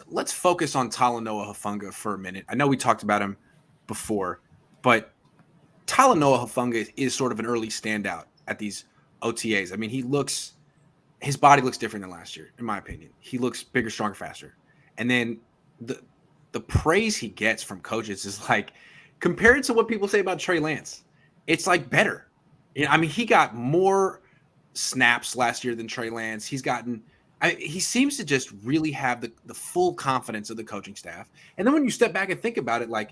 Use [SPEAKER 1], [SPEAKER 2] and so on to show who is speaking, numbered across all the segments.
[SPEAKER 1] let's focus on Talanoa Hufanga for a minute. I know we talked about him before, but Talanoa Hufanga is sort of an early standout at these OTAs. I mean, his body looks different than last year, in my opinion. He looks bigger, stronger, faster. And then the praise he gets from coaches is like, compared to what people say about Trey Lance, it's like better. You know, I mean, he got more snaps last year than Trey Lance. He seems to just really have the full confidence of the coaching staff. And then when you step back and think about it, like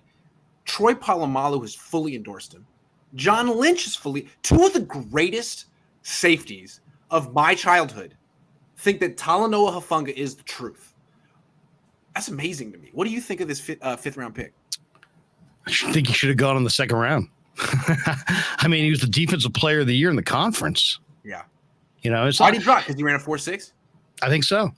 [SPEAKER 1] Troy Polamalu has fully endorsed him. John Lynch is two of the greatest safeties of my childhood think that Talanoa Hufanga is the truth. That's amazing to me. What do you think of this fifth round pick?
[SPEAKER 2] I think he should have gone in the second round. I mean, he was the defensive player of the year in the conference.
[SPEAKER 1] Yeah.
[SPEAKER 2] You know,
[SPEAKER 1] why did he drop? Because he ran a 4.6?
[SPEAKER 2] I think so.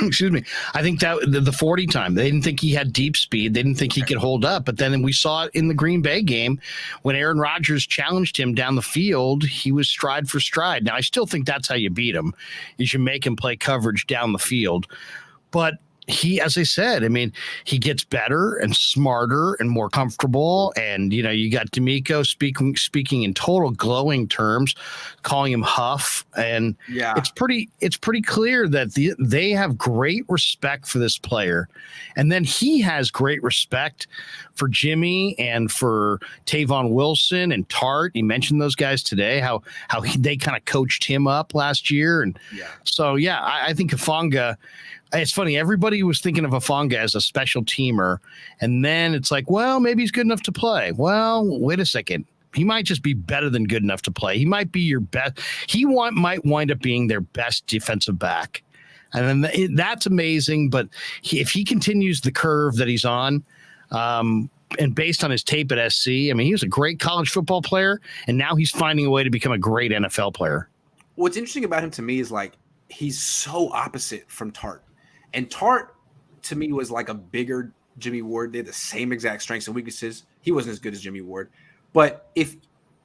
[SPEAKER 2] Excuse me. I think that the 40 time, they didn't think he had deep speed. They didn't think he could hold up. But then we saw it in the Green Bay game when Aaron Rodgers challenged him down the field. He was stride for stride. Now, I still think that's how you beat him. You should make him play coverage down the field. But he, as I said, I mean, he gets better and smarter and more comfortable. And, you know, you got D'Amico speaking in total glowing terms, calling him Huff. And
[SPEAKER 1] yeah,
[SPEAKER 2] it's pretty clear that they have great respect for this player. And then he has great respect for Jimmy and for Tavon Wilson and Tart. He mentioned those guys today, how they kind of coached him up last year. And so, yeah, I think Hufanga, it's funny. Everybody was thinking of Hufanga as a special teamer. And then it's like, well, maybe he's good enough to play. Well, wait a second. He might just be better than good enough to play. He might be your best. Might wind up being their best defensive back. And then that's amazing. But if he continues the curve that he's on, and based on his tape at SC, I mean, he was a great college football player. And now he's finding a way to become a great NFL player.
[SPEAKER 1] What's interesting about him to me is like, he's so opposite from Tart. And Tart, to me, was like a bigger Jimmy Ward. They had the same exact strengths and weaknesses. He wasn't as good as Jimmy Ward. But if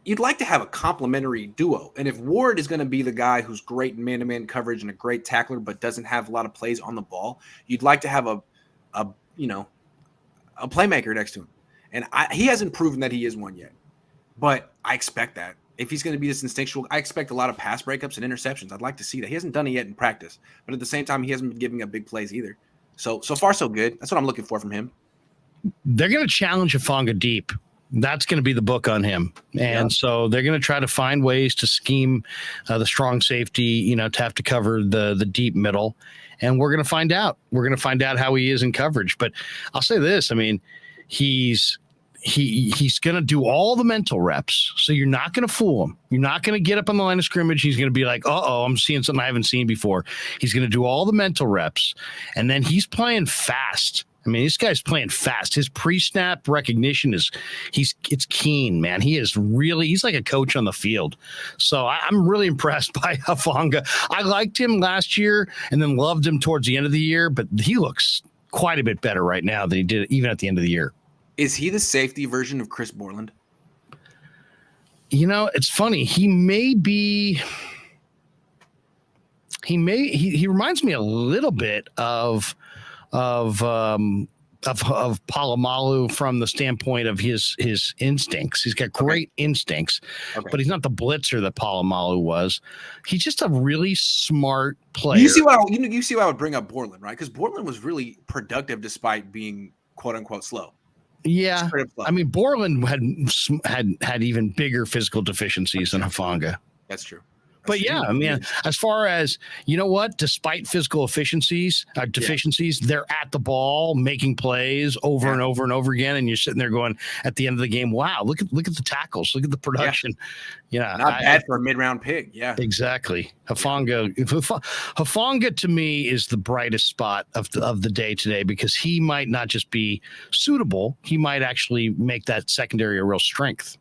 [SPEAKER 1] you'd like to have a complementary duo, and if Ward is going to be the guy who's great in man-to-man coverage and a great tackler but doesn't have a lot of plays on the ball, you'd like to have a playmaker next to him. And he hasn't proven that he is one yet. But I expect that. If he's going to be this instinctual, I expect a lot of pass breakups and interceptions. I'd like to see that. He hasn't done it yet in practice, but at the same time, he hasn't been giving up big plays either. So far, so good. That's what I'm looking for from him.
[SPEAKER 2] They're going to challenge Hufanga deep. That's going to be the book on him. And so they're going to try to find ways to scheme the strong safety, to have to cover the deep middle. And we're going to find out. We're going to find out how he is in coverage. But I'll say this. I mean, he's going to do all the mental reps. So you're not going to fool him. You're not going to get up on the line of scrimmage. He's going to be like, I'm seeing something I haven't seen before. He's going to do all the mental reps. And then he's playing fast. I mean, this guy's playing fast. His pre-snap recognition it's keen, man. He's like a coach on the field. So I'm really impressed by Hufanga. I liked him last year and then loved him towards the end of the year, but he looks quite a bit better right now than he did even at the end of the year.
[SPEAKER 1] Is he the safety version of Chris Borland?
[SPEAKER 2] It's funny. He reminds me a little bit of Polamalu from the standpoint of his instincts. He's got great instincts, but he's not the blitzer that Polamalu was. He's just a really smart player.
[SPEAKER 1] You see why I would bring up Borland, right? Because Borland was really productive despite being quote unquote slow.
[SPEAKER 2] Yeah, I mean, Borland had even bigger physical deficiencies than Hufanga.
[SPEAKER 1] That's true.
[SPEAKER 2] But yeah, I mean, as far as despite physical deficiencies, they're at the ball making plays over and over and over again, and you're sitting there going at the end of the game, wow, look at the tackles, look at the production. Yeah,
[SPEAKER 1] not bad for a mid-round pick. Yeah,
[SPEAKER 2] exactly. Hufanga to me is the brightest spot of the day today because he might not just be suitable, he might actually make that secondary a real strength.